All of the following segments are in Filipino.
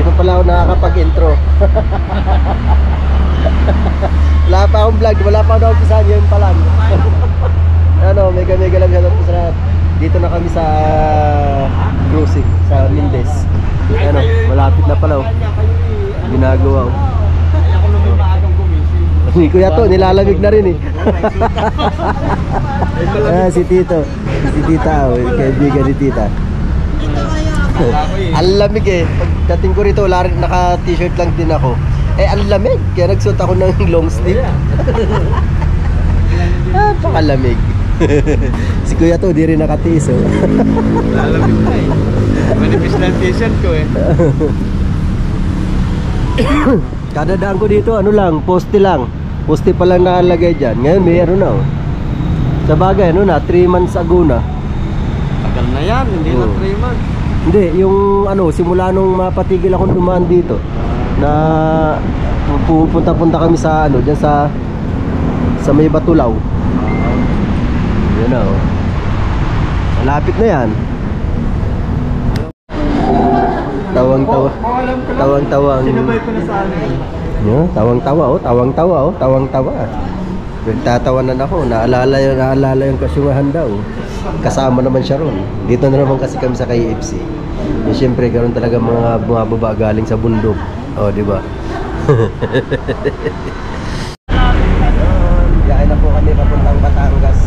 pa pala ako nakakapag-intro. Wala pa akong vlog, wala pa akong umpisahan, yun pa lang. Ano, mega lang sa dito na kami sa cruising sa Mindes. Ano, malapit na pala oh. Ginagawa oh. Ni Kuya to, nilalamig na rin eh. Si Tito. Si Tita, oh, kaibigan ni Tita. Ang lamig eh. Pagdating ko rito, naka-t-shirt lang din ako. Ang lamig. Kaya nagsuot ako ng long sleeve. Pakalamig. Si Kuya to, di rin nakatiis oh. Lalamig na eh. Manipis na ang t-shirt ko eh. Kada daan ko dito, ano lang, poste lang. Poste pa lang nakalagay dyan. Ngayon may ano na oh. Sa bagay, ano na, 3 months ago na. Tagal na yan, hindi na 3 months. Hindi, yung ano, simula nung mapatigil akong dumaan dito na pupunta-punta kami sa ano, dyan sa may Batulaw. Yan na oh. Malapit na yan. Tawang-tawang. Sinabay ko na sa amin. Yeah, tawang-tawa oh, tawang-tawa. Nagtatawanan ako, naalala yung kasyungahan daw. Kasama naman siya ron. Dito na naman kasi kami sa KFC. Eh, siyempre, karon talaga mga bumababa galing sa bundok. Oh, di ba? Biyahe na po kami papuntang Batangas.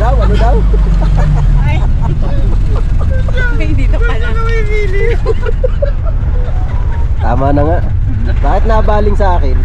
Ano daw? Hindi na pala. Tama na nga. Bakit nabaling sa akin?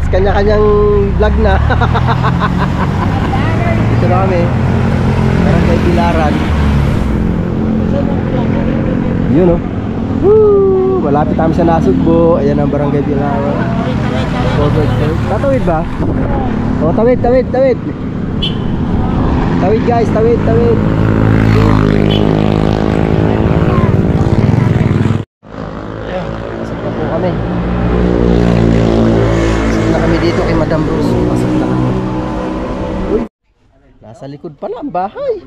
Kanya-kanyang vlog na. Dito na kami. Barangay Bilaran. Yun oh. Woo! Malapit kami sa Nasugbo. Ayan ang Barangay Bilaran. Tatawid ba? Oh, tawid. Tawid guys, tawid. Pasok na po kami. Dito kay Madam Rose. Pasok na kami. Uy, nasa likod pala ang bahay.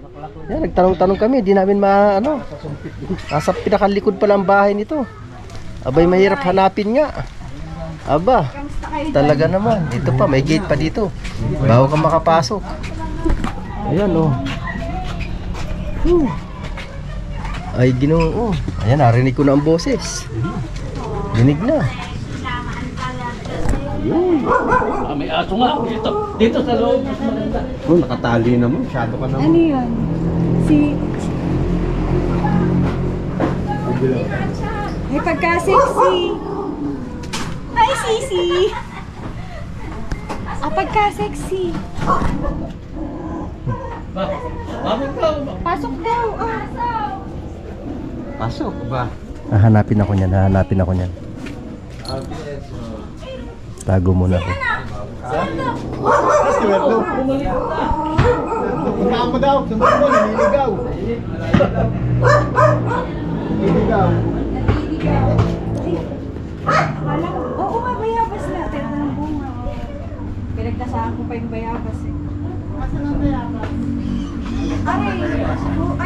Yan, nagtanong-tanong kami, di namin ano. Nasa pinakalikod pala ang bahay nito. Abay, mahirap hanapin nga. Aba, talaga naman. Ito pa, may gate pa dito. Bago ka makapasok. Ayan oh. Ay, Ginoo. Ayan, narinig ko na ang boses. Dinig na. May aso nga dito sa loob, mas maganda. Oh, nakatali naman, masyado ka naman. Ano yun? May pagka-sexy. Ay, sisi. Pagka-sexy. Pasok daw. Pasok ba? Hahanapin ako niyan. Tago muna ako. Puntaan mo daw, sumunod mo, naliligaw. Oo nga, bayabas na. Pero ng bunga. Pinagtasaan ko pa yung bayabas eh. Asan ang bayabas?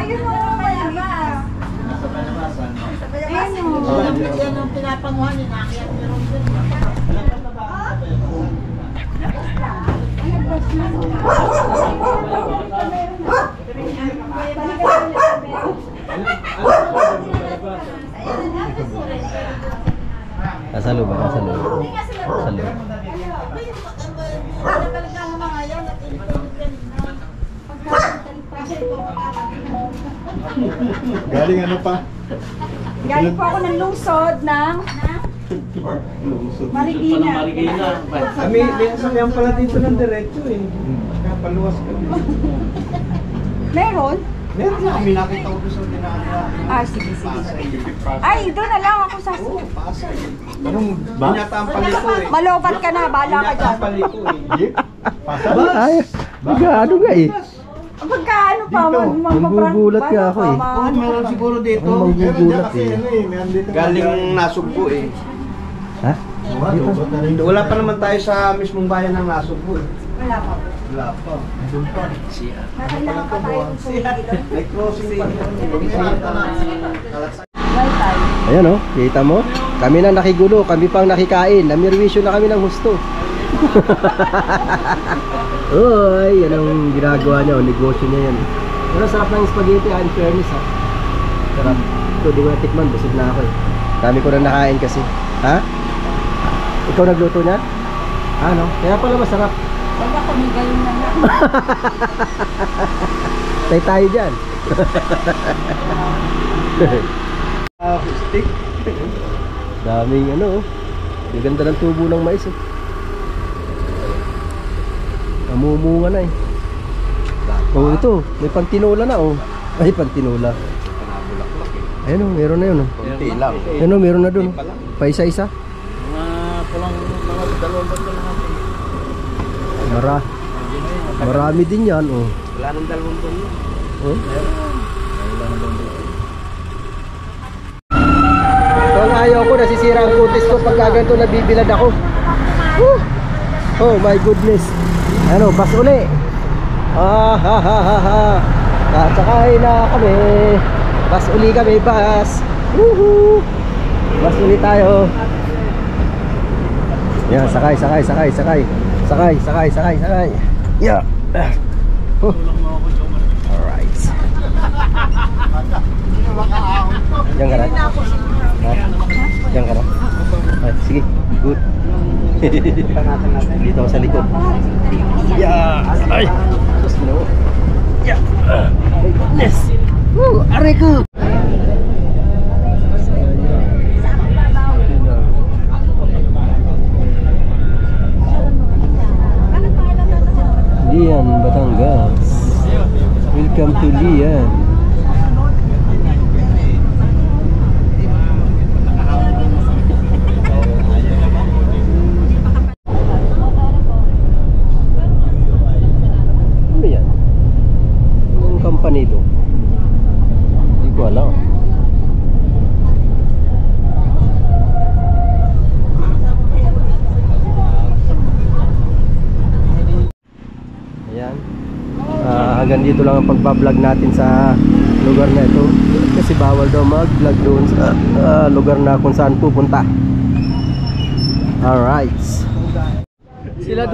Ayun mo ang bayabas. Nasa bayabasan. Yan ang pinapanguhan ni Nakiat ni Ronald. Nasa loob ba? Nasa loob. Nasa loob. Galing ano pa? Galing po ako ng lungsod ng Marikina. May sasakyan pala dito ng diretso eh. Kapaluwas kami. Meron? Meron na kami nakita ko sa dinaan. Sige. Ay, doon na lang ako sa... Anong ba? Yata ang paliko eh. Malobat ka na, bahala ka Yata dyan. ang paliko eh. Jeep? Ay, ano nga eh. Pagka ano pa, Manggugulat nga ako eh. Oo, meron siguro dito. Ang manggugulat eh. Galing Nasugbu eh. Ha? Wala pa naman tayo sa mismong bayan ng Nasugbu eh. Wala pa. Wala pa. Doon pa. Kailangan pa tayo ng sulit. May crossing pa. Ayan oh, kita mo? Kami na nakigulo, kami pang nakikain. Namirwisyo na kami ng husto. Uy, yan ang ginagawa niya, negosyo niya yan. Pero sarap ng spaghetti, in fairness ha. Sarap. Ito, di ko natikman, busog na ako eh. Dami ko na nakain kasi. Ha? Ikaw nagluto niya? Ano? Kaya pala masarap. Baga ko may galing na nga. Tay tayo dyan. Stick. Daming ano oh. Ang ganda ng tubo ng mais oh. Namumunga na eh. Oh, ito, may pantinola na oh. Ay, pantinola. Ayun oh, meron na yun oh. Kunti lang. Ayun oh, meron na dun oh. Paisa-isa. Marami din yan oh. Wala nang 2 buwan. Oh? Ito ang ayaw ko, nasisira ang kutis ko pagka ganito nabibilad ako. Woo! Oh my goodness. Ano, bas uli. Ha ha ha ha ha. Kakakay na kami. Bas uli kami, bas. Woohoo! Bas uli tayo. Yan, sakay. Yeah. Oh. Alright. Diyan ka na? Ha? Diyan ka na? Ay, sige, good. Dito ako sa likod. Yeah! Ay! Sus, no. Yeah! My goodness! Woo! Aray ko! Lian, Batangas. Welcome to Lian. Ano yan? Anong company ito? Hindi ko alam. Ayan. Hanggang dito lang ang pagbablog natin sa lugar na ito. Kasi bawal daw mag-vlog doon sa lugar na kung saan pupunta. Alright. Sila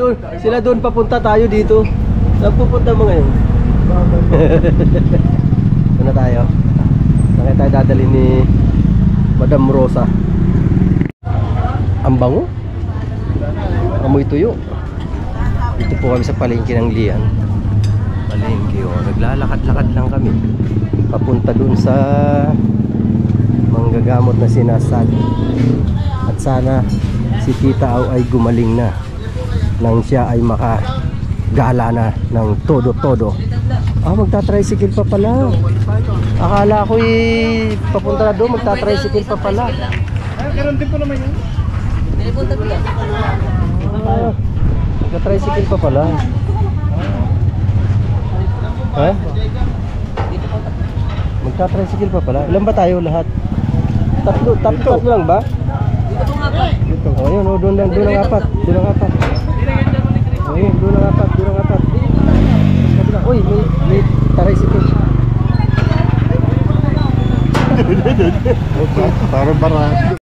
doon papunta, tayo dito. Saan pupunta mo ngayon? Saan na tayo? Saan tayo dadali ni Madam Rosa? Ang bango? Amoy tuyo. Dito po kami sa palengke ng Lian. Palengke oh, naglalakad-lakad lang kami papunta dun sa manggagamot na sinasabi. At sana si Tita Au ay gumaling na nang siya ay makagala na ng todo-todo. Magta-tricycle pa pala. Akala ko papunta na doon, magta-tricycle pa pala. Karoon din po naman yun. Magta-tricycle pa pala. Ha? Magta-tricycle pa pala. Ilan ba tayo lahat? Tatlo lang ba? Oh, yun, oh, doon ang apat. Doon ang apat. Oh, yun, doon ang apat. Uy, may tricycle. Parang barang.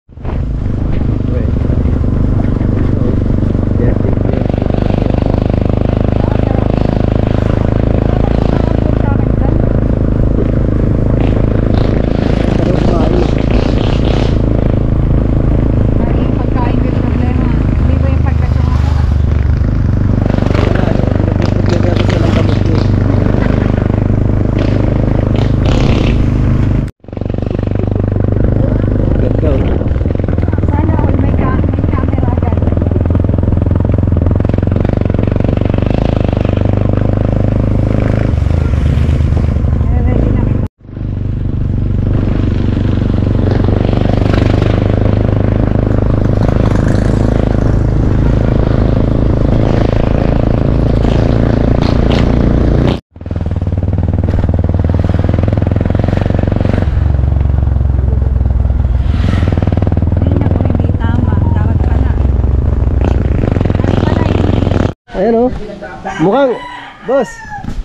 Ayan o. Mukhang, boss,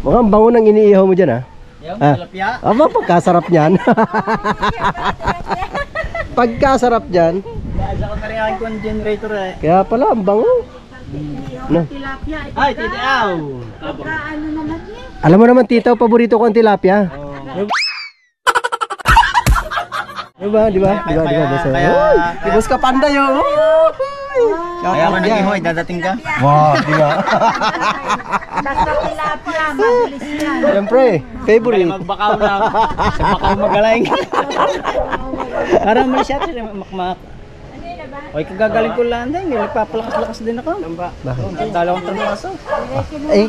mukhang bango ng iniihaw mo dyan, ha? Yung Ah. tilapia. Aba, pagkasarap niyan. Pagkasarap niyan. Dahil sa kamarihan ko ang generator eh. Kaya pala, ang bango. No. Tilapia. Ay, titiaw! Ano naman yan? Alam mo naman, tita, paborito ko ang tilapia. Diba, diba? Diba, diba, boss? Uy, si boss ka panda yun. Kaya man nag-ihoy, dadating ka? Wow, diba? Basta tilapia, mabilis yan. Siyempre, favorite. Magbakaw lang. Sa bakaw magaling. Parang may shot rin, makmak. Oy, kagagaling ko lang din. Nagpapalakas-lakas din ako. Bakit? Dalawang tanong aso. Eh,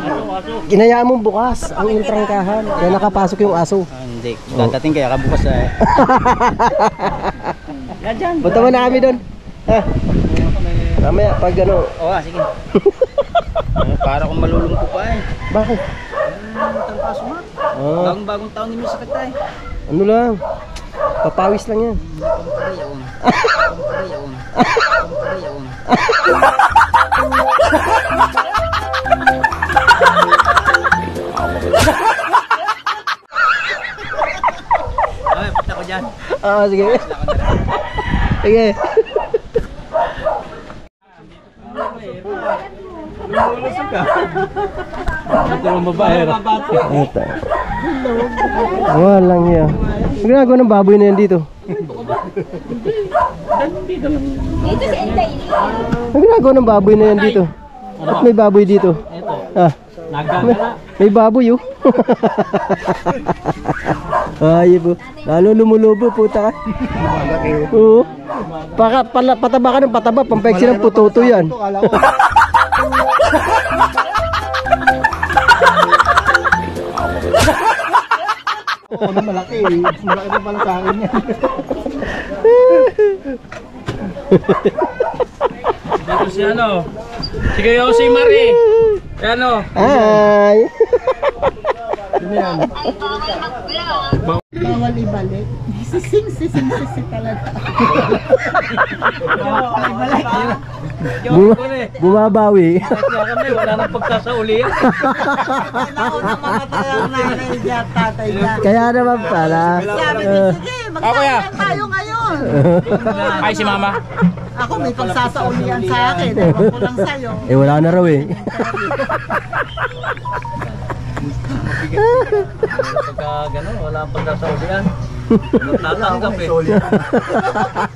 ginayaan mong bukas ang intrangkahan. Kaya nakapasok yung aso. Hindi. Dadating kaya kabukas eh. Yan dyan. Punta mo na kami doon. Ha? Mamaya, pag ano. Oo, sige. Para kung malulungko pa eh. Bakit? Tampaso nga. Ah, Bagong taon din may sakit tayo. ano lang. Papawis lang yan. Pampagayon. Ay, punta ko dyan. Ah, sige. Sige. Lumulusog ka. Ito ang babae. Ito. Walang yan. Ang ginagawa ng baboy na yan dito. Dito si Entay. Ang ginagawa ng baboy na yan dito. At may baboy dito. Ito. Ah, Nagagala. may baboy oh. Ay, po. Lalo lumulubo, puta ka. Oo. Pataba ka ng pataba, pampaiksi ng putoto yan. Ano malaki eh. Malaki na pala sa akin yan. Dito si ano. Sige yo si Marie. Ano? Ay. Bawal ibalik. Sising talaga. Bumabawi. Wala nang pagsasauli yan. Naunang mamatay ang nanay niya, tatay niya. Kaya naman pala. Sabi ko, sige, magsasayan tayo ngayon. Ay si Mama. Ako may pagsasaulian sa akin. Ewan ko lang sa'yo. Eh, wala na raw eh. Pagka gano'n, wala pang pagsasauli yan. Tatanggap eh.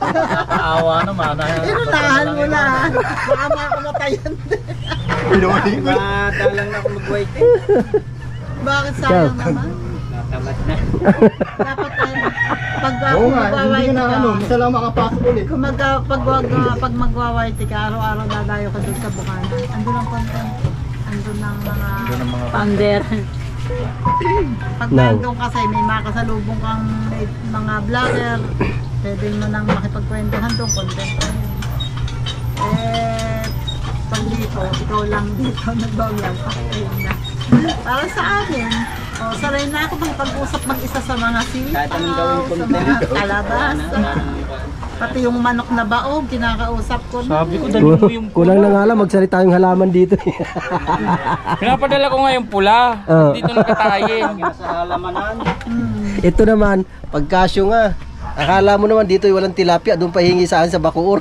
Nakakaawa naman. Inunahan mo na. Baka makamatayan din. Madalang na ako mag-wait eh. Bakit sayang naman? Natamad na. Dapat pag magwawaiti ka. Isa lang makapasok ulit. Kung pag magwawaiti ka, araw-araw dadayo ka doon sa bukanan. Andun ang content. Andun ang mga pander. Pag nandun kasi may makasalubong kang mga vlogger, pwede mo nang makipagkwentuhan doon, content pa yun. Eh, pag dito, ikaw lang dito nag-vlog, ayun na. Para sa akin, sanay na ako makipag-usap mag-isa sa mga Kahit anong gawin sitaw, sa content. mga kalabasa. Pati yung manok na baog, kinakausap ko na. Sabi ko, dali mo yung Kulang na nga lang magsalita yung halaman dito. Pinapadala ko nga yung pula. Oh. Dito nakatayin. sa halamanan. Ito naman, pagkasyo nga, Akala mo naman dito walang tilapia, doon pa hingi saan sa Bacoor.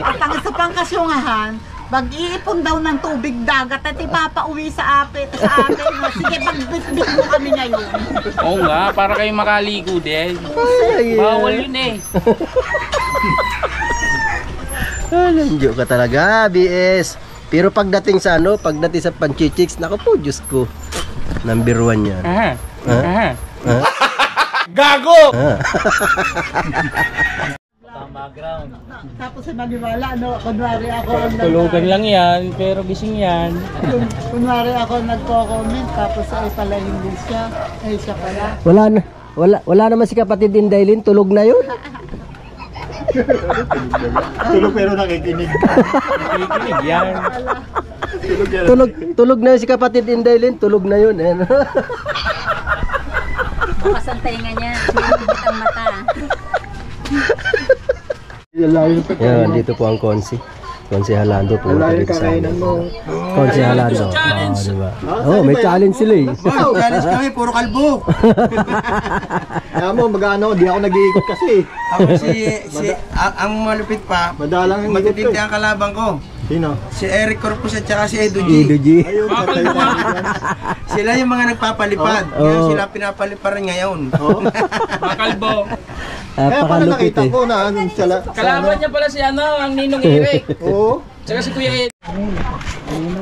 At sa pangkasyungahan, mag-iipon daw ng tubig dagat at ipapauwi sa atin. Sige, pagbitbit mo kami ngayon. Oo nga, para kayo makaligo din. Ay, Bawal yun eh. Nandiyo ka talaga, BS. Pero pagdating sa pagdating sa panchichiks, naku po, Diyos ko. Number 1 yan. Aha. Ha? Aha. Ha? Gago! Ha? Tapos sa maniwala, kunwari ako Tulugan lang yan, pero gising yan. kunwari ako nagko-comment, tapos ay pala hindi siya, ay siya pala. Wala naman si kapatid Indaylin, tulog na yun. Tulog pero nakikinig. Nakikinig yan. Tulog na yun si kapatid Indaylin, tulog na yun. Bukas ang tainga niya. Binibit ang mata. Yan, dito po ang Konsi. Konsi Halando po. Dito sa Konsi Halando. Diba? May challenge sila eh. Wow, galis kami, puro kalbo. Kaya mo, mag-ano, di ako nag-iikot kasi. Ako ang malupit pa, Madalang yung matitindi ang kalaban ko. Sino? Si Eric Corpus at saka si Edo G. Ido G. Ayun, patay na. Sila yung mga nagpapalipad. Ngayon sila pinapaliparan ngayon. Makalbo. Kaya pala Napakalupit nakita eh. ko na Kalaban niya pala si ang Ninong Eric. Oo. Tsaka si Kuya Ed.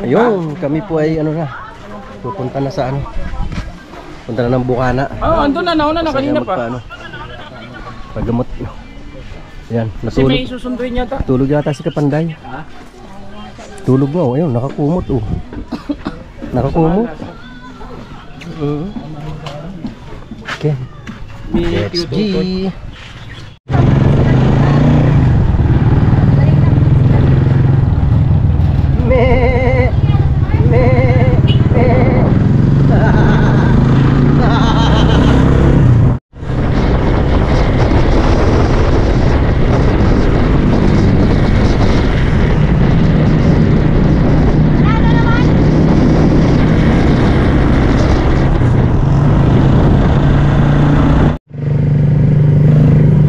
Ayun, kami po ay pupunta na sa punta na ng Bukana. Andun na, nauna na kanina pa. Paggamot. Yan, Kasi may natulog. susunduin yata. Tulog yata si Kapanday. Tulog mo, ayun, nakakumot oh. Nakakumot. Okay. XG.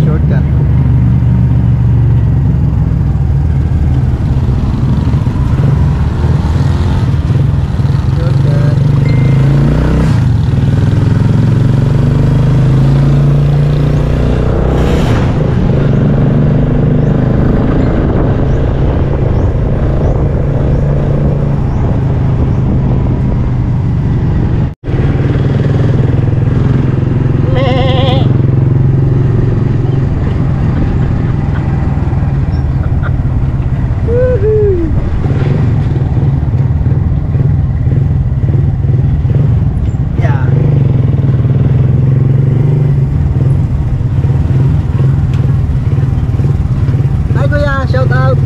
Shortcut. Shortcut. Hi kuya, shout out.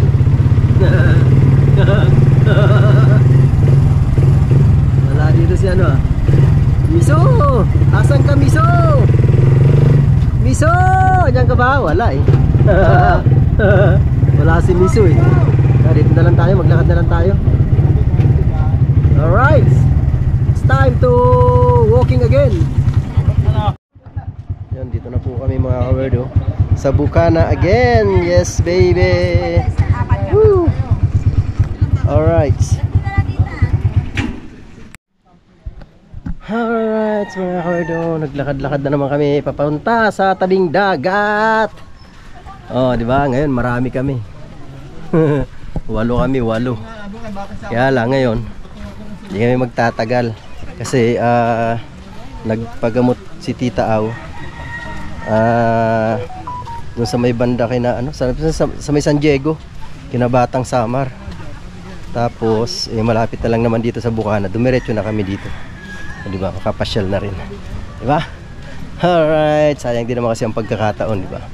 Wala dito si Miso! Asan ka Miso? Miso! Diyan ka ba? Wala eh. Wala si Miso eh. Dito na lang tayo, maglakad na lang tayo. Alright! It's time to walking again. Yan, dito na po kami mga kawerdo. Sa Bukana again. Yes baby. Woo. Alright. Alright mga kawerdo, naglakad-lakad na naman kami papunta sa tabing dagat. Di ba? Ngayon marami kami. 8 kami, 8. Kaya lang ngayon hindi kami magtatagal kasi nagpagamot si Tita Au. Doon sa may banda kina sa may San Diego, kina Batang Samar. Tapos malapit na lang naman dito sa Bukana. Dumiretso na kami dito. Di ba? Makapasyal na rin. Di ba? Alright, sayang din naman kasi ang pagkakataon, di ba?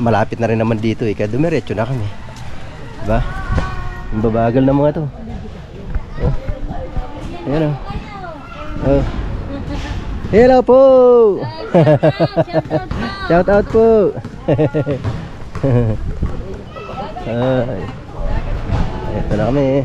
Malapit na rin naman dito kaya dumiretso na kami. Di ba? Yung babagal na mga to. Ayan hello po. Shout out po. Ito na kami.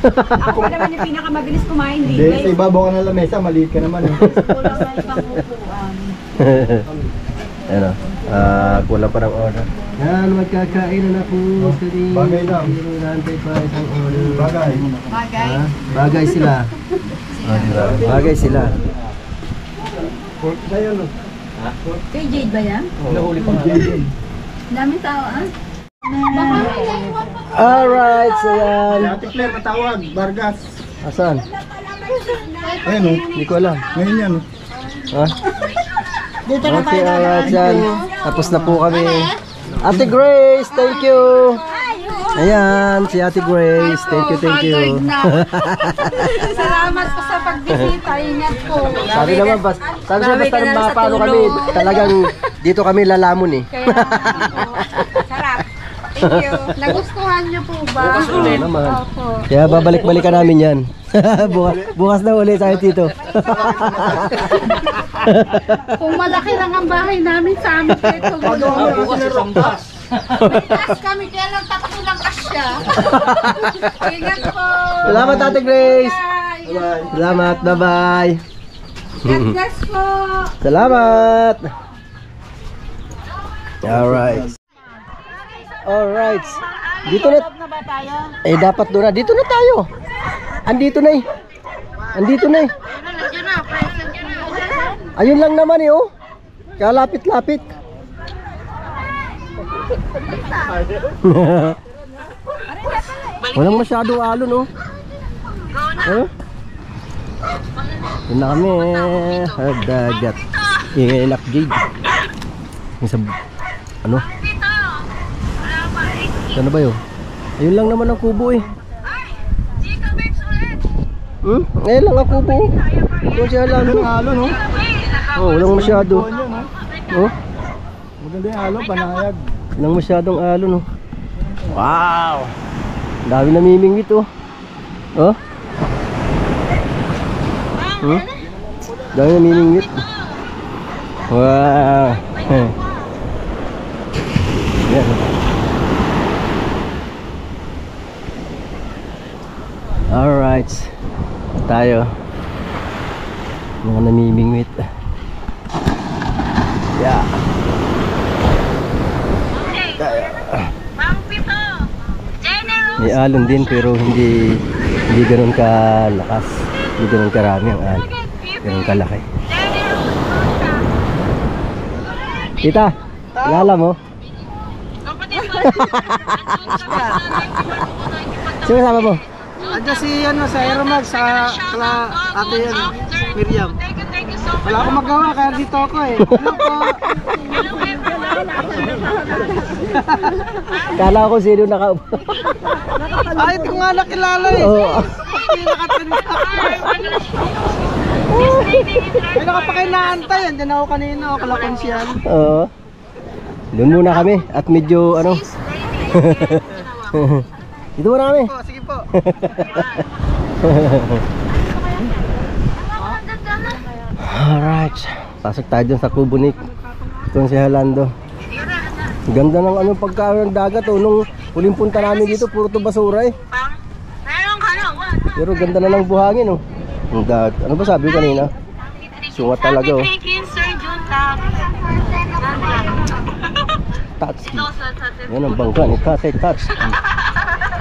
Ako pa naman yung pinakamabilis kumain Hindi, dito. sa ibabaw ka ng lamesa, maliit ka naman eh. Kulang na ibang upuan. Ano? Kulang pa ng order. Yan, magkakain na po. Bagay lang. Nantay pa isang order. Bagay. Bagay. Ha? Bagay sila. Bagay sila. Pork sa'yo, no? Kay Jade ba yan? Nahuli pang Jade. Daming tao ah. Alright, so yan. Si Ate Claire, matawag. Vargas. Asan? Ayun, no? Hindi ko alam. Ngayon yan, no? Ha? Dito na Okay, tayo alright dadaan. yan. Tapos na po kami. Ate Grace, thank you. Ayan, si Ate Grace. Thank you, thank you. Salamat po sa pagbisita. Ingat po. Sabi naman, sabi siya basta nang mapano kami, talagang dito kami lalamon eh. Sarap. Thank you. Nagustuhan niyo po ba? Oo naman. Kaya babalik-balikan namin yan. bukas na ulit tayo dito. Kung malaki lang ang bahay namin sa amin dito. Bukas isang bus. Taas kami kaya lang tatakbo lang kasya. Ingat po. Salamat Ate Grace. Bye. Salamat, bye-bye. God bless po. Salamat. Alright. Alright. Dito na. Na ba tayo? Eh dapat doon na. Dito na tayo. Andito na eh. Andito na eh. Nandiyan na. Present na. Ayun lang naman eh oh. Kaya lapit-lapit. Walang masyadong alon oh. Huh? Yun na kami. Dagat. Ilak Jade. Yung sa ano? Ano ba yun? Ayun lang naman ang kubo eh. Ngayon lang ang kubo. Doon siya lang no? Halo, no? Oh, walang masyado. Oh, Maganda yung halo, panayag. walang masyadong alon no. Wow! Dami namimingwit oh. Oh? Dami namimingwit. Wow! Yan. Alright. Tayo. Mga namimingwit. Yeah. May alon din pero hindi ganoon kalakas. Hindi ganoon karami ang alon. Ganoon kalaki. Tita, kilala mo? Sino kasama mo? Andiyan si ano sa Aeromax sa ate yan, Miriam. Wala akong magawa kaya dito ako eh. Ano po? Kala ko sino nakaupo. Ay, ito nga nakilala eh. Oo. Ay, nakapa kayo naantay. Andiyan ako kanina. O, kalakonsyan. Oo. Doon muna kami at medyo ano. Dito muna kami. Sige po. Alright. Pasok tayo dun sa Kubunik. Ito si Halando. Ganda ng ano pagkain ng dagat oh. Nung huling punta namin dito, puro to basura eh. Pero ganda na ng buhangin oh. Ang dagat. Ano ba sabi ko kanina? Sungat talaga oh. Touch. Yan ang bangka ni Tatay Touch.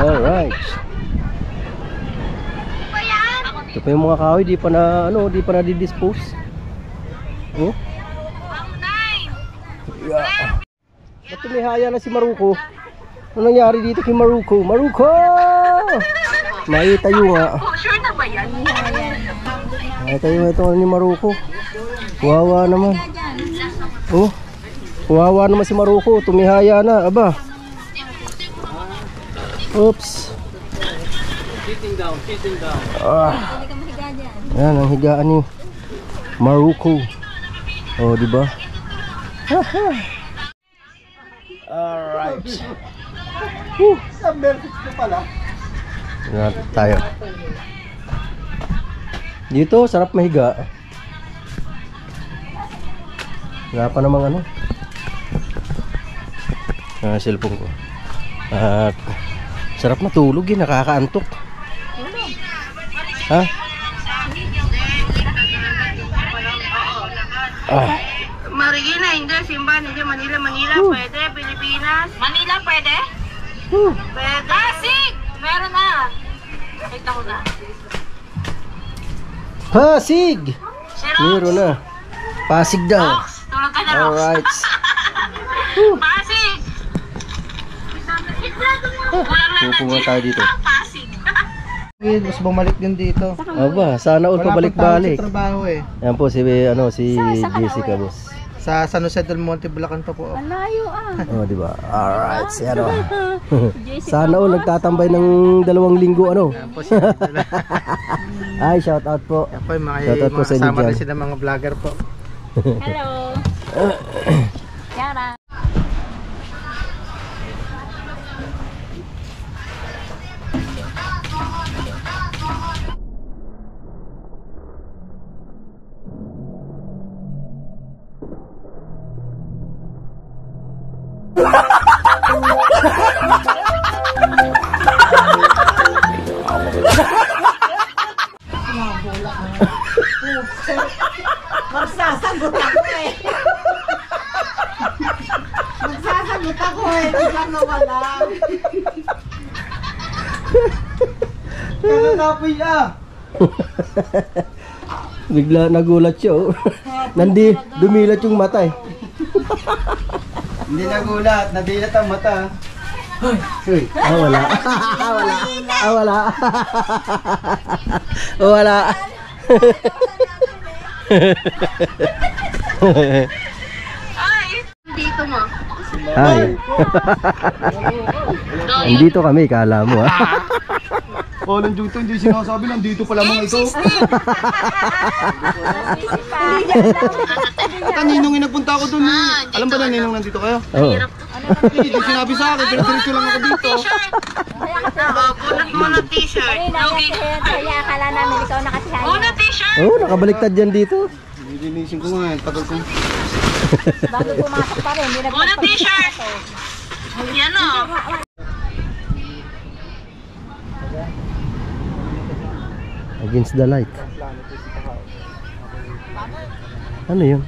Alright. Ito pa yung mga kahoy, di pa na ano, di pa na di-dispose. Oh? Yeah. Ba't tumihaya na si Maruko? Ano nangyari dito kay Maruko? Maruko! Nakitayo nga. Nakitayo ito ni Maruko. Wawa naman. Oh? Wawa naman si Maruko. Tumihaya na. Aba. Oops. Sitting down, sitting down. Ah. Yan ang higaan ni Maruko. Oh, di ba? Alright. Number 6 ko pala. Yan tayo. Dito, sarap mahiga. Wala pa namang ano. Cellphone ko. At sarap matulog eh, nakakaantok. Ha? Ah. Marikina, hindi. Simba, hindi. Manila, pwede. Pilipinas. Manila, pwede? Pwede. Pasig! Meron na. Kita ko na. Pasig! Xerox. Meron na. Pasig daw. Rox. Tulog ka na, Rox. Alright. Pasig! Kulang lang na Pupunta tayo dito. Pasig. Mas bumalik din dito. Aba, sana all pabalik-balik. Trabaho eh. Yan po si Jessica, boss. Sa San Jose del Monte, Bulacan pa po. Malayo ah. Oh, di ba? Alright, si ano. Sana all nagtatambay ng 2 linggo ano. Ay, shout out po. Yan po yung mga, Shout out po sa inyo kasama dyan. rin sila mga vlogger po. Hello. Yara. Magsasagot ako eh. Magsasagot ako eh. Biglang nawala. Kakakapoy ah! Bigla nagulat siya oh. Dumilat yung mata eh. Hindi nagulat, nadilat ang mata. Uy, wala. Wala. Wala. Dito mo. Hi. Andito kami, kala mo ah. Oh, nandito, hindi sinasabi, nandito pala mga ito. At ninong yung nagpunta ako dun eh. Alam ba na ninong nandito kayo? Oo. Hindi sinabi sa akin, pero diretso lang ako dito. Bunot mo na t-shirt. Lugi. Kaya akala namin ikaw nakasihaya. Bunot t-shirt. Oh, nakabaliktad yan dito. Linisin ko nga, tagal ko. Bago pumasok pa rin, hindi Bunot t-shirt. Yan o. Against the light. Ano yun?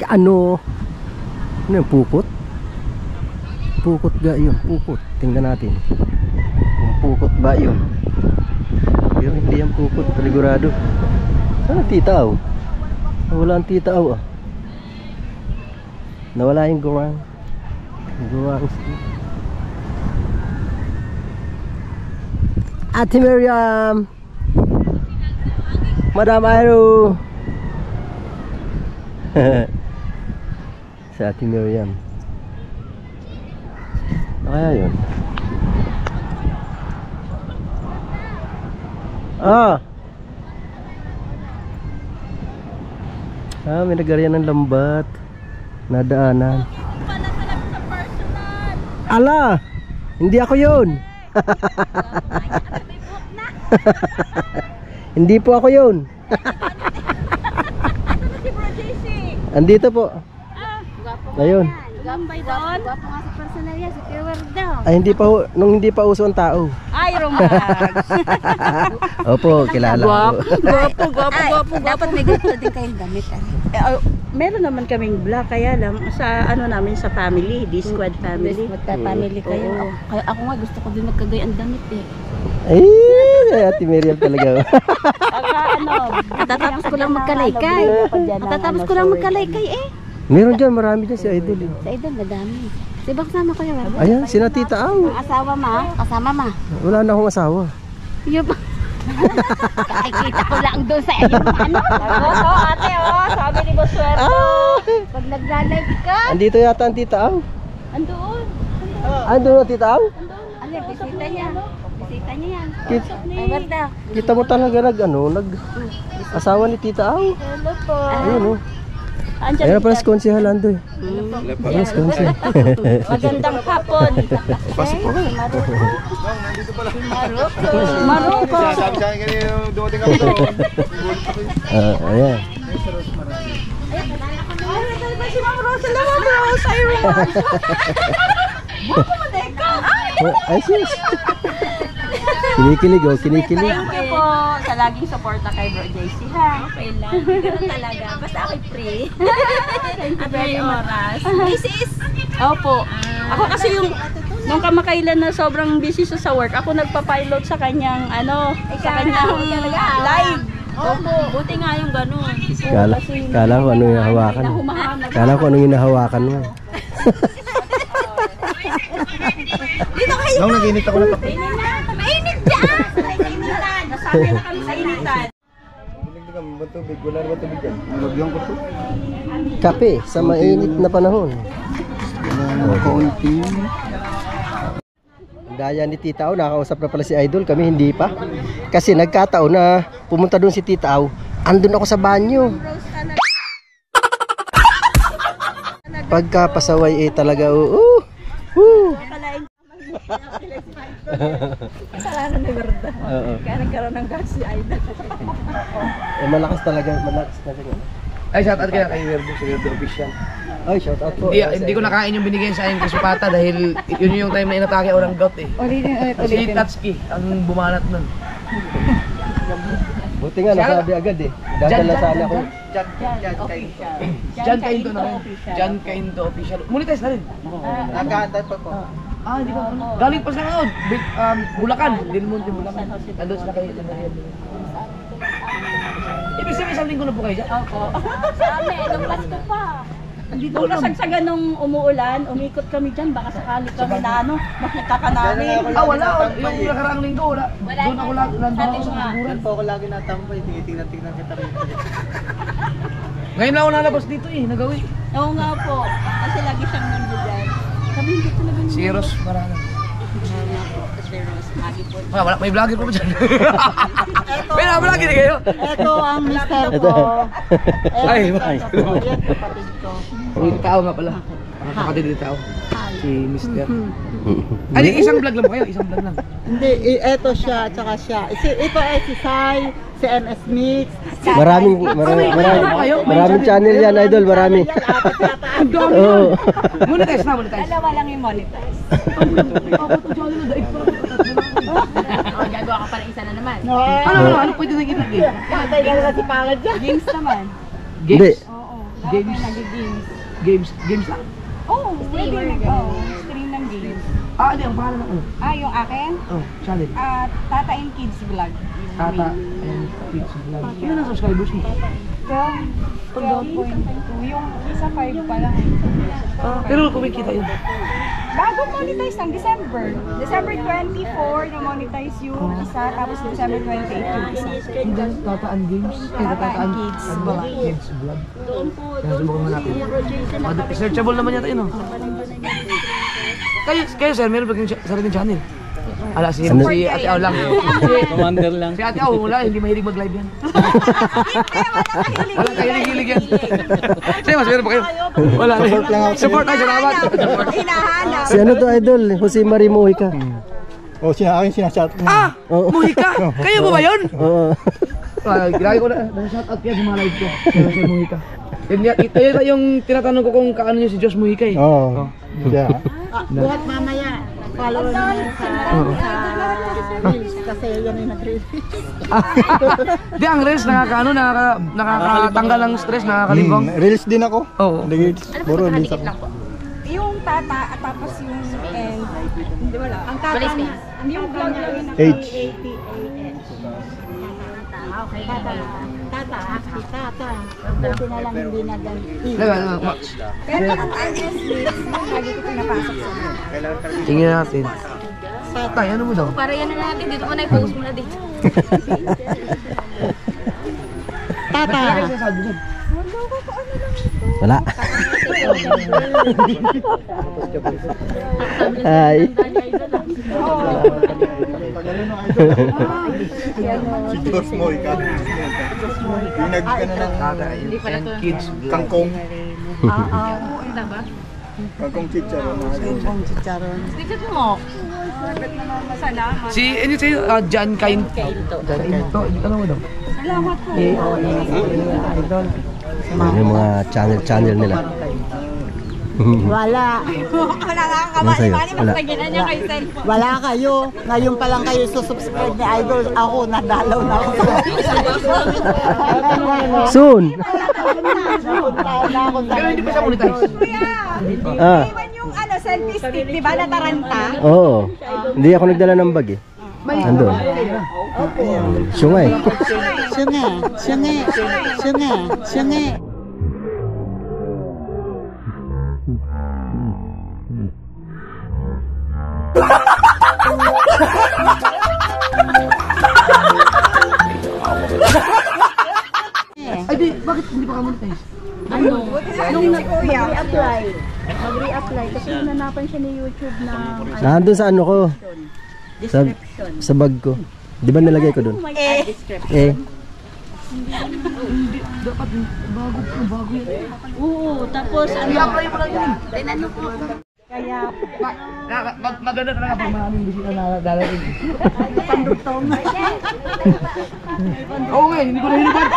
Ano yung pukot? Pukot ga yun, pukot. Tingnan natin. Kung pukot ba yun? Pero hindi yan pukot, panigurado. Ano titaw? Nawala ang titaw ah. Nawala yung gurang. Gurang. Ate Miriam! Madam Aero! Sa Ate Miriam. Ano kaya yun? May nagarian ng lambat. Nadaanan. Ala! Hindi ako yun! Hindi po ako yun. Andito po. Ayun. Gambay doon. Gwapo nga sa personal yan, si Kewer daw. Ay hindi pa nung hindi pa uso ang tao. Ay, Romag. Opo, kilala ko. Gwapo. Dapat may gusto din kayong damit. Meron naman kaming vlog, kaya lang sa ano namin sa family, D-Squad family. Magka-family kayo. Kaya ako nga gusto ko din magkagayang damit eh. Ay, Ate Miriam talaga. Natatapos ko lang magkalaykay. Natatapos ko lang magkalaykay eh. Meron dyan, marami dyan si Idol eh. Sa idol, madami. Diba kasama kayo? Ayan, sina Tita Ang. Asawa ma? Kasama ma? Wala na akong asawa. Yup. Nakikita ko lang doon sa iyong ano. Oo, ate, sabi ni Boss Suerto. Pag nagla-live ka. Andito yata ang Tita Ang. Andoon. Andun ang Tita Ang? Alin, bisita niya. Bisita niya yan. Ay, ganda. Kita mo talaga asawa ni Tita Ang. Hello po. Ayun oh. Ayun pala si Konsehal Andoy. Ayun si Konsehal. Magandang hapon. Pasok po. Maroko. Sabi sa akin kanina, dumating kami doon. Ayan. Ay, si Ma'am Rose. Salamat, Rose. Ay, Rose. Buko mo, Deko. Ay sis. Kinikilig oh, kinikilig. Thank you po. laging suporta kay Bro JC, ha? Okay lang. Ganun talaga. Basta ako'y free. At may oras. Mrs. Opo. Ako kasi nung kamakailan na sobrang busy siya sa work, ako nagpa-pilot sa kanyang, sa kanyang live. Opo. Buti nga yung ganun. Kala ko anong hinahawakan mo. Kala ko anong hinahawakan mo. Dito kayo. Nung nag-init ako ng kape. Mainit dyan. Nainitan. Nasabi na kami sa initan. Ba tubig? Wala naman tubig dyan. Lagyan ko to. Kape sa mainit na panahon. Kaunti. Daya ni Tita Au, nakausap na pala si Idol, kami hindi pa. Kasi nagkataon na pumunta doon si Tita Au, andun ako sa banyo. Pagka pasaway talaga, Kasalanan ni Verda. Kaya nagkaroon ng gas si Idol. malakas talaga, malakas na rin. Ay, shout out kaya kay Verdo, si Verdo Official. Ay, shout out po. Hindi ko nakain yung binigay sa akin kasupata dahil yun yung time na inatake ako ng gout eh. Si Tatsuki ang bumanat nun. Buti nga, nasabi agad eh. Dadala sana ako. Jan Kainto na rin. Jan Kainto Official. Monetize na rin. Nagkahantay pa po. Hindi ko. Galing pa sa ngayon. Bulacan. Del Monte, Bulacan. Nandun sila kayo. Ibig sabihin isang linggo na po kayo dyan? Opo. Sa amin, nung last ko pa. Nung kasagsagan nung umuulan, umikot kami dyan, baka sakali kami na makita ka namin. Wala. Yung nakaraang linggo, wala. Doon ako lang. Nandun ako sa kaguran. Doon po ako lagi natambay. Tingnan kita rito. Ngayon lang ako nalabas dito eh. Nagawi. Oo nga po. Kasi lagi siyang nandyan. Kami hindi talaga nandyan. Si Eros, marami. Si Eros, lagi po. Wala, may vlogger pa ba dyan? May na-vlogger kayo? Ito ang mister ko. Ay, Yan kapatid ko. Yung tao nga pala. Ang kapatid ng tao. Si Mr. Ay, isang vlog lang ba kayo? Isang vlog lang. Hindi, ito siya, tsaka siya. Ito ay si Sai, si MS Mix. Maraming channel yan, Idol, marami. Ang dami yan. Monetize na, monetize. Dalawa lang yung monetize. Gagawa ka pala isa na naman. Ano pwede naging game? Patay lang na si Pangad dyan. Games naman. Hindi. Oo. Games. Games. Games lang. Oo, pwede stream ng games. Hindi, ang bahala ng ano? Yung akin? Channel. Tata and Kids Vlog. Tata and Kids Vlog. Ilan ang subscribers mo? 12.2. Yung isa 5 pa lang. Pero kumikita yun. Bago monetize ng December. December 24 na monetize yung isa, tapos December 28 yung isa. Tata and Games? Tata and Kids Vlog. Kids Vlog. Kaya subukan mo natin. Searchable naman yata yun, no? Kayo sir, meron ba kayong sariling channel? Ala, si Ate Au lang. Commander lang. Si Ate Au, wala, hindi mahilig mag-live yan. Wala kahilig-hilig yan. Sige, mas meron ba kayo? Wala. Support lang ako. Support tayo, salamat. Hinahanap. Si ano to, Idol? Jose Marie Mujica. Akin sinashout na. Mujica! Kayo ba yun? Oo. Ginagay ko na, nasa-shoutout kaya sa mga live ko. Si Mujica. Ito yung tinatanong ko kung kaano niyo si Josh Mujica eh. Oo. Buhat mamaya. Follow niyo sa Reels kasi yan yung nag-release. Di, ang Reels nakakatanggal ng stress, nakakalimbong. Reels din ako. Oo. Puro reels ako. Yung tata at tapos yung end. Hindi wala. Ang tata, yung vlog lang yun. H. Okay. Tata. Buti na lang hindi na ganito. Pero ang IS Mix, lagi ko pinapasok sa mga. Tingnan natin. Tay, ano mo daw? Para yan na natin. Dito mo na i-post mo na dito. Tata. Wala. Ay. Si Josh Mojica. Yung And Kids Vlog. kangkong. Ano ba? Kangkong chicharon. Dito mo. Masalamat. Si, ano sa'yo? Jan Kainto. Ano mo daw? Salamat po. Yung mga channel nila. Wala. Wala nga ang Nasa'yo? kamali-mali, mas Wala. nagyan niya kay cellphone. Wala kayo. Ngayon pa lang kayo susubscribe ni Idol. Ako, nadalaw na ako. Soon. Pero hindi pa siya monetize. Ah, Iwan yung selfie stick, di ba, na taranta? oo. Hindi ako nagdala ng bag eh. Andun. Syungay. Sunge, sunge, sunge, sunge. Ay, di, bakit hindi pa ka monetize? Nung nag-kuya. Mag-reapply kasi nanapan siya ni YouTube ng Nandun sa ano ko. Sa bag ko. Di ba nilagay ko dun? Eh. Dapat bago yan. Oo, tapos I-apply mo lang yun. tinanong ko. Kaya, Maganda talaga pag maraming bisita na darating. pandutong. Oo nga, hindi ko na hinubad.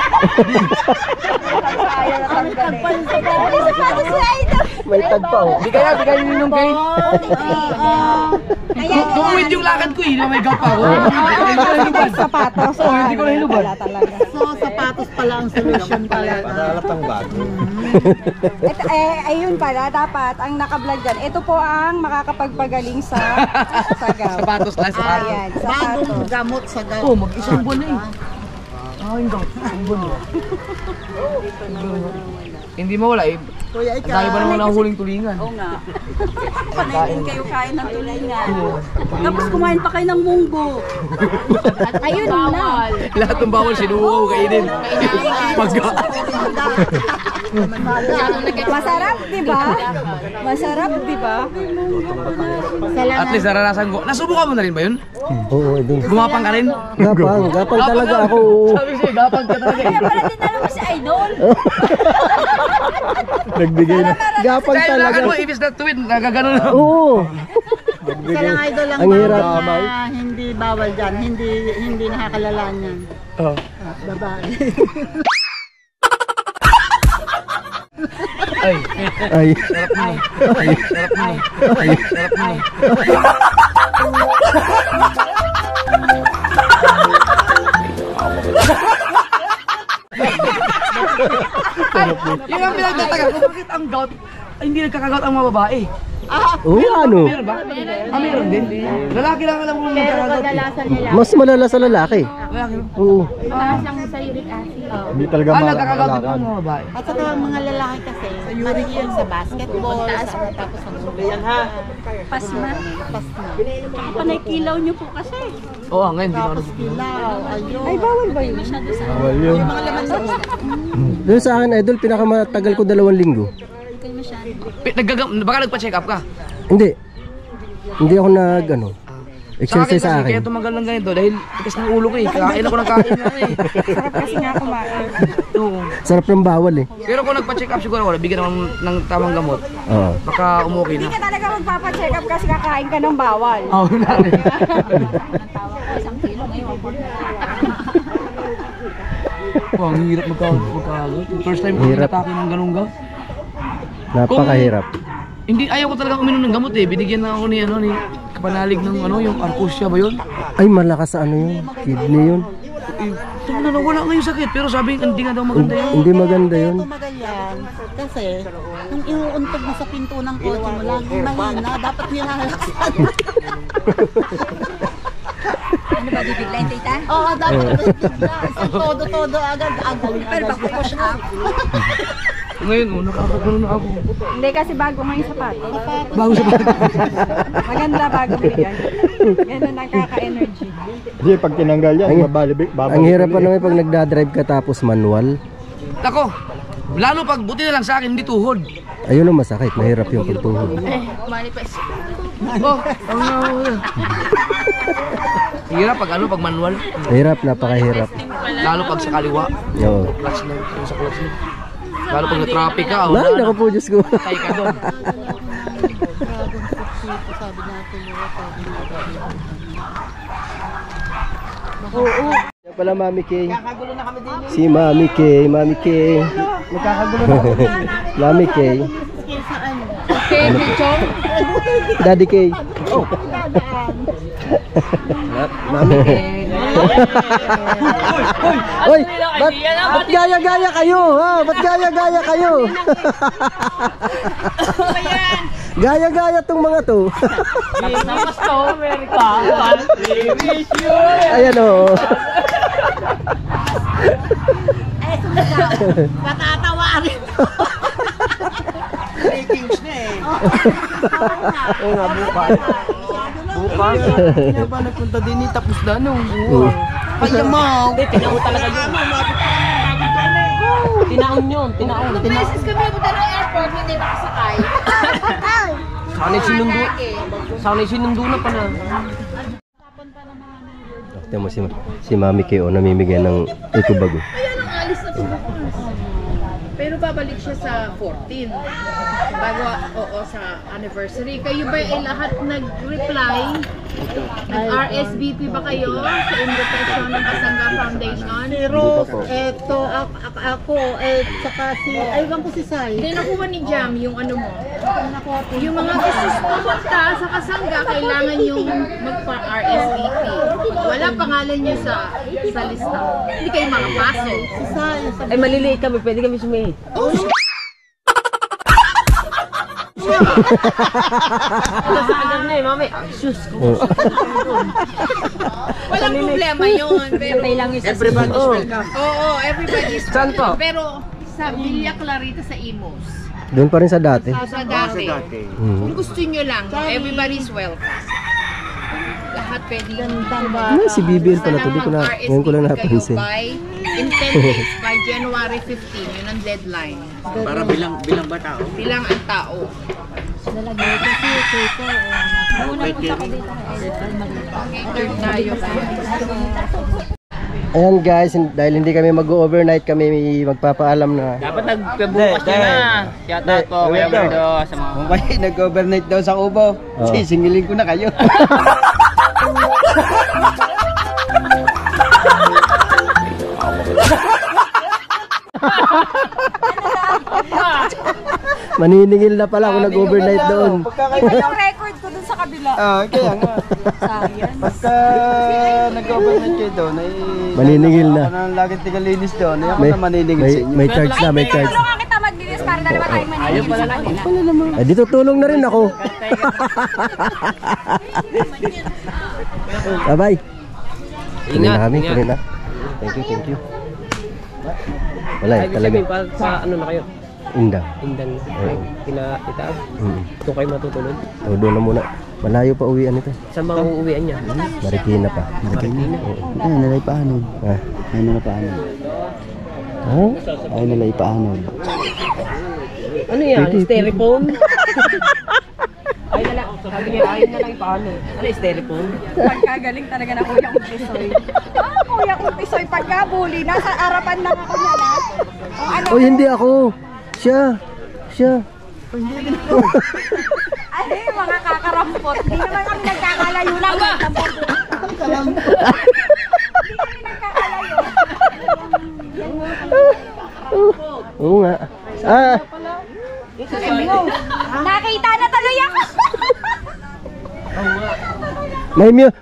May tag pa oh. Di kaya, bigay nyo yung kain. Kaya Gumuwid yung lakad ko eh, na may gap ako. Hindi ko na hinubad. Sapatos. Oo, hindi ko na hinubad. So, sapatos pala ang solution talaga. ayun pala, dapat ang naka-vlog dyan. Ito po ang makakapagpagaling sa gout. Sapatos lang, sapatos. Ayan, Bagong sapatos. gamot sa gout. Oo, mag-isang buwan na eh. Yung gout, isang buwan na. Hindi mawala eh. Kuya, Ang tayo ba naman nahuhuling tulingan? Oo nga. Panayin kayo kain ng tulingan. Tapos kumain pa kayo ng munggo. Ayun na. Lahat ng bawal sinuukaw kainin. Pagka. Masarap, di ba? Masarap, di ba? At least naranasan ko. Nasubukan mo na rin ba yun? Oo, dun. Gumapang ka rin? Gapang talaga ako. Sabi siya, gapang ka talaga eh. Para din alam mo si Idol. Nagbigay na. Gapang Kaya talaga. lakad mo, ibis na tuwid, nagagano na. Oo. Isa lang idol lang Ang hirap. bawal na hindi bawal dyan. Hindi nakakalala niyan. Oh. Babae. Ay, Ay. sarap mo. Ay, sarap mo. Ay, sarap mo. Yun ang pinagtatagal ko, bakit ang gout, ay, hindi nagkakagout ang mga babae? Oo, ano? Meron ba? Meron din. Lalaki lang alam mo nagkakagout. Mas malala sa lalaki. Lalaki lang. Oo. Hindi talaga Nagkakagout din ang mga babae. At saka ang mga lalaki kasi, mariyan sa basketball, tapos ang Pasma. pasma. Panay kilaw niyo po kasi. Oo, ngayon, hindi Tapos ako. kilaw, ayun. Ay, bawal ba yun? Masyado sa Bawal yun. Doon sa akin, idol, pinakamatagal ko 2 linggo. Baka nagpa-check up ka? Hindi. Hindi ako ano. Exercise sa Kaya akin. tumagal lang ganito dahil tigas ng ulo ko eh. Kain ako ng kain na eh. Sarap kasi nga kumain. Oo. Sarap ng bawal eh. Pero kung nagpa-check up siguro ako, bigyan ako ng tamang gamot. Oo. Baka umukay Hindi na. ka talaga magpapacheck up kasi kakain ka ng bawal. Oo, natin. Isang kilo ngayon. Ang hirap magkagot. First time ko Hirap. natake ng ganung gout. Napakahirap. Hindi, ayaw ko talaga uminom ng gamot eh. Binigyan na ako ni kapanalig ng yung Arcosia ba yun? Ay, malakas sa ano yun. Kidney yun. Ito na nawala nga yung sakit. Pero sabi hindi nga daw maganda yun. Hindi maganda yun. Tumagal yan. Kasi, nung iuuntog mo sa pinto ng kotse mo, laging mahina, dapat nilalaksan. Ano ba, bibiglayin tita? Oo, dapat bigla. Isang todo-todo agad. Pero baka push up. Ngayon, nakakagano na ako. Hindi kasi bago nga yung sapatos. Bago sa bata. Maganda bago bigyan. Ganun nakaka-energy. Kasi pag tinanggal yan, babalik. Ang hirap pa naman pag nagdadrive ka tapos manual. Ako, lalo pag buti na lang sa akin, hindi tuhod. Ayun ang masakit. Mahirap yung pagtuhod. Oh, hirap pag pag manual. Mahirap, napakahirap. Lalo pag sa kaliwa. Oo. Clutch na, sa clutch na. Lalo pag na-traffic ka, Ay, naku po, Diyos ko. patay ka doon. Yan pala, Mami Kay. Si Mami Kay, Mami Kay. Magkakagulo na ako. Mami Kay. Daddy K. Mami K. Oy, ba't gaya-gaya kayo? Ha? Ba't gaya-gaya kayo? Gaya-gaya tong mga to. Ayan o. Patatawa rin. Ratings na eh. Oo nga, bukas. Bukas. Kaya ba nagpunta din eh, tapos na nung Payamaw. Tinaon talaga yun. Tinaon yun, tinaon. Beses kami punta ng airport, hindi nakasakay. Sana'y sinundo na pala. Tingnan mo si Mami K.O. namimigay ng ito bago. Ayan ang alis na po. Pero babalik siya sa 14. Bago, oo, sa anniversary. Kayo ba ay lahat nag-reply? Nag-RSVP ba kayo sa invitation ng Kasangga Foundation? Pero eto ako saka si aywan ko si Sai. Hindi nakuha ni Jam yung ano mo. Yung mga gusto pumunta sa Kasangga, kailangan yung magpa-RSVP. Wala pangalan niyo sa lista. Hindi kayo makapasok. Si Sai. Ay maliliit kami, pwede kami sumihit. Walang problema yun. Pero Everybody is welcome. oo, everybody is Saan po? Pero sa Villa Clarita sa Imus. Doon pa rin sa dati. Sa dati. Kung gusto nyo lang, everybody's welcome. Lahat pwede Si BBL pala to, di ko na, ngayon ko lang napansin. In 10 days, by January 15, yun ang deadline. Para bilang ba tao? Bilang ang tao. Cater tayo. Ayan guys, dahil hindi kami mag-overnight, kami magpapaalam na. Dapat nagbukas nyo na. Shout out po Kuya Berdo sa mga... Kung kayo nag-overnight daw sa Cubao, sisingilin ko na kayo. Maniningil na pala kung nag-overnight doon. Yung record ko dun sa kabila. Kaya nga. Pagka nag-overnight kayo doon, ay... Maniningil na. Ako na laging tigalinis doon, ay ako May, na maniningil sa inyo. may charge na, may charge. Tulungan kita maglinis para dalawa tayo maningin sa kabila. Ay, dito tulong na rin ako. Bye-bye. Ingat, Namin, ingat. tuloy na. Thank you. Wala eh, talaga. Sa ano na kayo? Indang. Indang kina itaab. Ito kayo matutulog. O, doon na muna. Malayo pa uwian ito. Saan ba ang uuwian niya? Marikina pa. Marikina? Ay, nalay paanod. Ay, nalay paanod. Ha? Ay, nalay paanod. Ano yan? Styrofoam? Ay na lang. Sabi niya, ay na lang paano? Ano styrofoam? Pagkagaling talaga na Kuya Kumpisoy. Kuya Kumpisoy, pagkabuli, nasa arapan lang ako na na. Oy, hindi ako. Siya. Ay, mga kakarampot. Hindi naman kami nagkakalayo lang. Hindi kami nagkakalayo. Oo nga. Nakita na tuloy ako.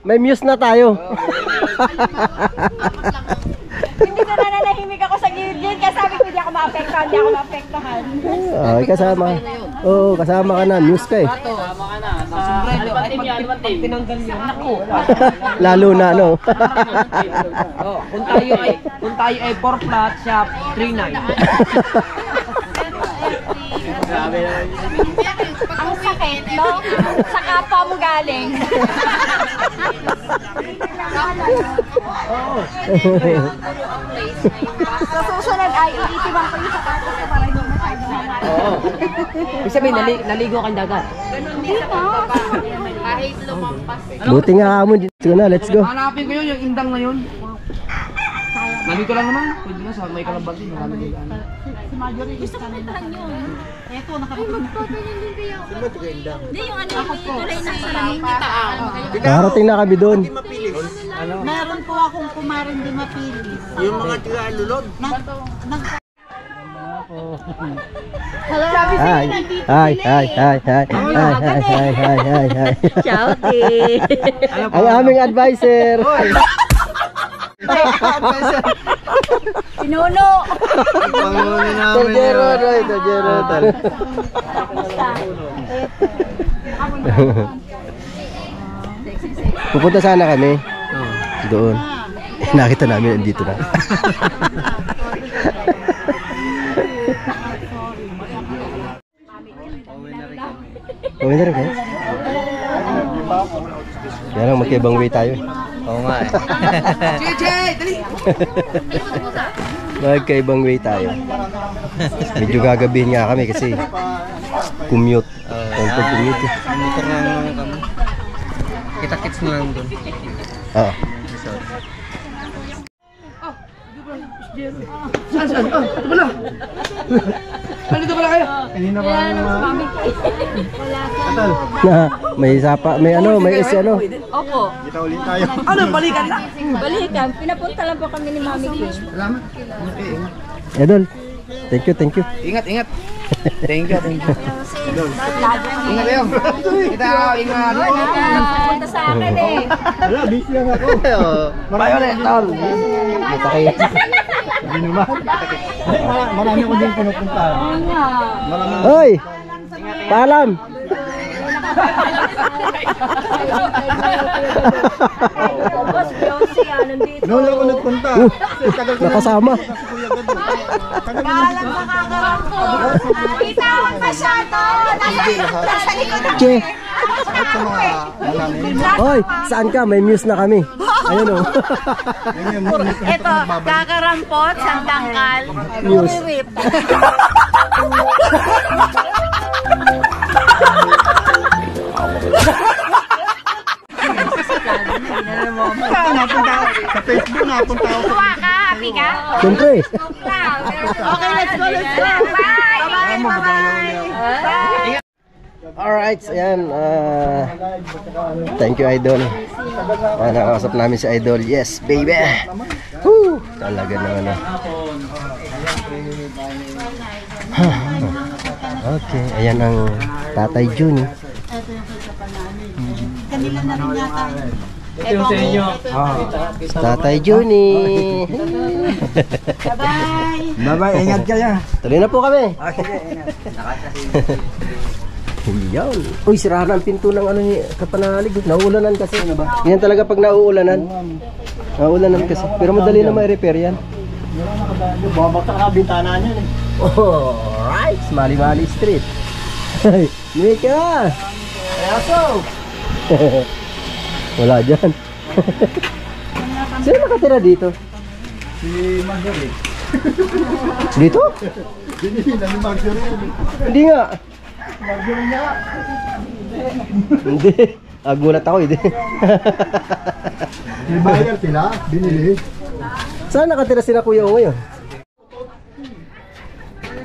May muse na tayo. Hindi na nananahimik ako sa gilid kasi sabi ko hindi ako maapektuhan. Ay, kasama. Oo, kasama ka na. Muse ka eh. Kasama ka na. Sa sombrero. Ay, pag tinanggal yun. Naku. Lalo na, no? Kung tayo ay 4 flat, siya 3-9. Ang sakit, no? Sa kapwa mo galing. Sa susunod ay iitibang ko yung sapatos ko para hindi na tayo dumanan. Oo. Ibig sabihin, naligo kang dagat. Ganun din sa kahit lumampas. Buti nga kamo. Dito na, let's go. Hanapin ko yun, yung indang na yun. Nandito lang naman. Pwede na sa may kalabas yun. Si Marjorie is kanina. Eto, nakapagpunta. Hindi yung ano yung tulay ng salamin. Nakarating na kami doon. Meron po akong kumarin di mapili. Yung mga tiga-alulod. Hi. Hi. Ciao, Ti. Ang aming advisor. Pinuno. Tojero. Pupunta sana kami. Doon. Nakita namin andito na. Uwi na rin kayo? Kaya lang magkaibang way tayo. Oo nga eh. Magkaibang way tayo. Medyo gagabihin nga kami kasi commute. Commute. Motor na kami. Kita-kits na lang doon. Oo. Saan? Oh, ito pala. Dito pala kayo. Kanina pa May sapa, may ano, may isi ano. Opo. kita ulit tayo. Ano, balikan na? Balikan. Pinapunta lang po kami ni Mami Kim. Salamat. Idol. Thank you. Ingat. Thank you. Ingat kayo. Kita, ingat. Punta sa akin eh. Wala, busy lang ako. Bye ulit, tol. Kita kayo. Hindi naman. Marami ko din pinupunta. Hoy! Paalam! Boss, Beyonce nandito. Noon ako nagpunta. Nakasama. Paalam sa kagarang ko. Itawag masyado. Nasa likod ng Che! Hoy! Saan ka? May muse na kami. Ayun o. Ito, kakarampot, sandangkal, News. uwiwip. Sa Facebook napunta ako. Tuwa ka, happy ka? Siyempre. Okay, let's go. Bye! Bye! Alright, ayan. Thank you, Idol. Nakakasap namin si Idol. Yes, baby. Woo! Talaga naman. Okay, ayan ang Tatay Jun. Kanila na rin yata. Ito yung sa inyo. Tatay Juni. Bye-bye. Bye-bye, ingat kayo. Tuloy na po kami. Yan. Uy, sirahan ang pinto ng ano ni Kapanalig. Nauulanan kasi. Yan talaga pag nauulanan. Nauulanan kasi. Pero madali na ma-repair yan. Babakta ka bintana niya eh. Alright, Mali-Mali Street. Mika! Aso! Wala dyan. Sino nakatira dito? Si Marjorie. Dito? Hindi na ni Marjorie. Hindi nga. Marjorie niya. Hindi. Gulat ako, hindi. May buyer sila, binili. Saan nakatira sila Kuya O ngayon?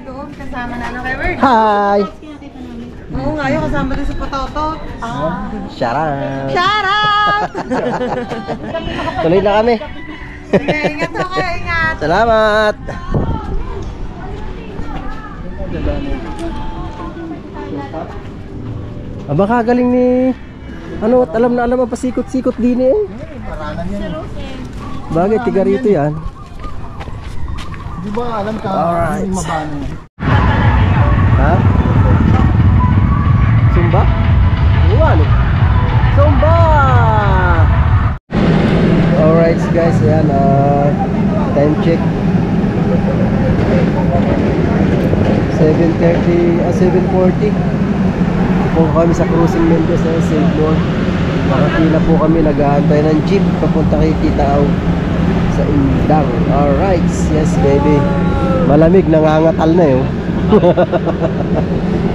Doon, kasama na kay Word. Hi! Oo nga, yung kasama din sa Pototo. Shout out! Shout out! Tuloy na kami. Sige, ingat ako, ingat. Salamat! Aba kagaling ni ano at alam na alam ang pasikot-sikot din eh. Bagay tiga rito yan. Di ba alam ka? Alright. Yung mabano. Ha? Sumba? Ano? Sumba! Alright guys, yan time check 7:40 po kami sa Cruising Mendez sa St. Lord. Nakapila po kami, nag-aantay ng jeep papunta kay Tita Au sa Indang. Alright, yes baby. Malamig, nangangatal na yun.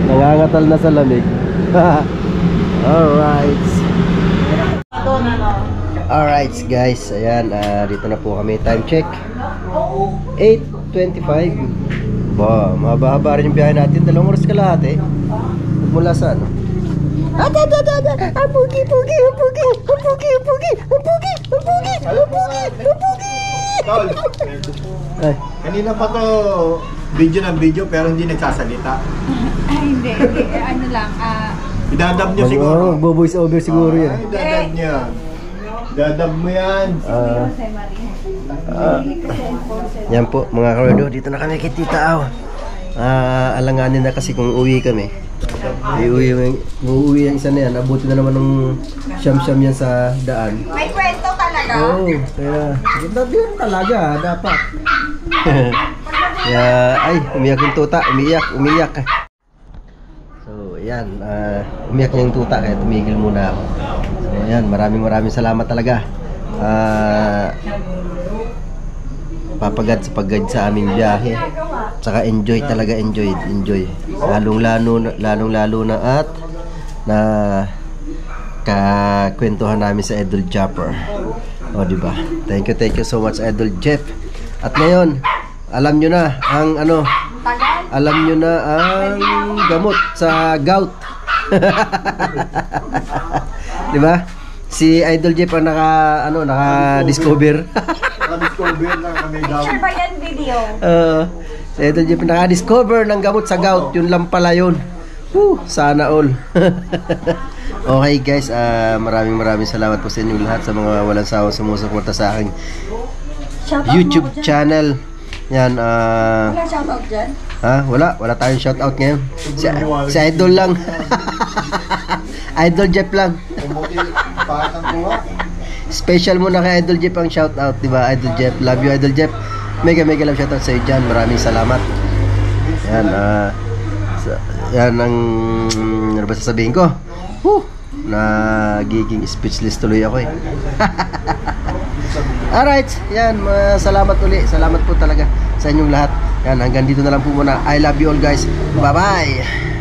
Nangangatal na sa lamig. Alright. Alright guys, ayan, dito na po kami. Time check 8:25. Ba, mahaba-haba rin yung biyahe natin. 2 oras kalahati mula sa ano. Ang pugi. Tol, Ay, kanina pa to Video ng video pero hindi nagsasalita. Hindi. Ano lang, Idadab niya siguro. Magbo-voice over siguro yan. Ay, dadab niya. Dadab mo yan. Yan po mga karodo, dito na kami kay Tita Aw. Alanganin na kasi kung uwi kami. Uuwi yung isa na yan, abuti na naman ng siyam-siyam yan sa daan. may kwento talaga. Oo, kaya yun talaga, dapat. Kaya, ay, umiyak yung tuta, umiyak. So, yan, umiyak yung tuta, kaya tumigil muna ako. So, yan, maraming salamat talaga. Papagad sa pag-guide sa aming biyahe. Tsaka enjoy talaga, enjoy. Lalong-lalo na at na kakwentuhan namin sa Idol Japper. O, diba? Thank you so much, Idol Jeff. At ngayon, alam nyo na ang gamot sa gout. Diba? Si Idol Jeff ang naka-discover. Naka-discover na kami daw. Picture ba yan video? Si Idol Jeff naka-discover ng gamot sa gout. Yun lang pala yun. Sana all. Okay guys, maraming salamat po sa inyong lahat, sa mga walang sawang sumusuporta sa aking YouTube channel. Yan, Wala shoutout dyan? Wala tayong shoutout ngayon. Si Idol lang. Idol Jeff lang. Special muna kay Idol Jeff ang shoutout, diba? Idol Jeff, love you Idol Jeff. Mega love shoutout sa iyo dyan. Maraming salamat. Yan, yan ang ano ba sasabihin ko? Nagiging speechless tuloy ako eh. Alright, yan, salamat uli. Salamat po talaga sa inyong lahat. Yan, hanggang dito na lang po muna. I love you all guys. Bye bye.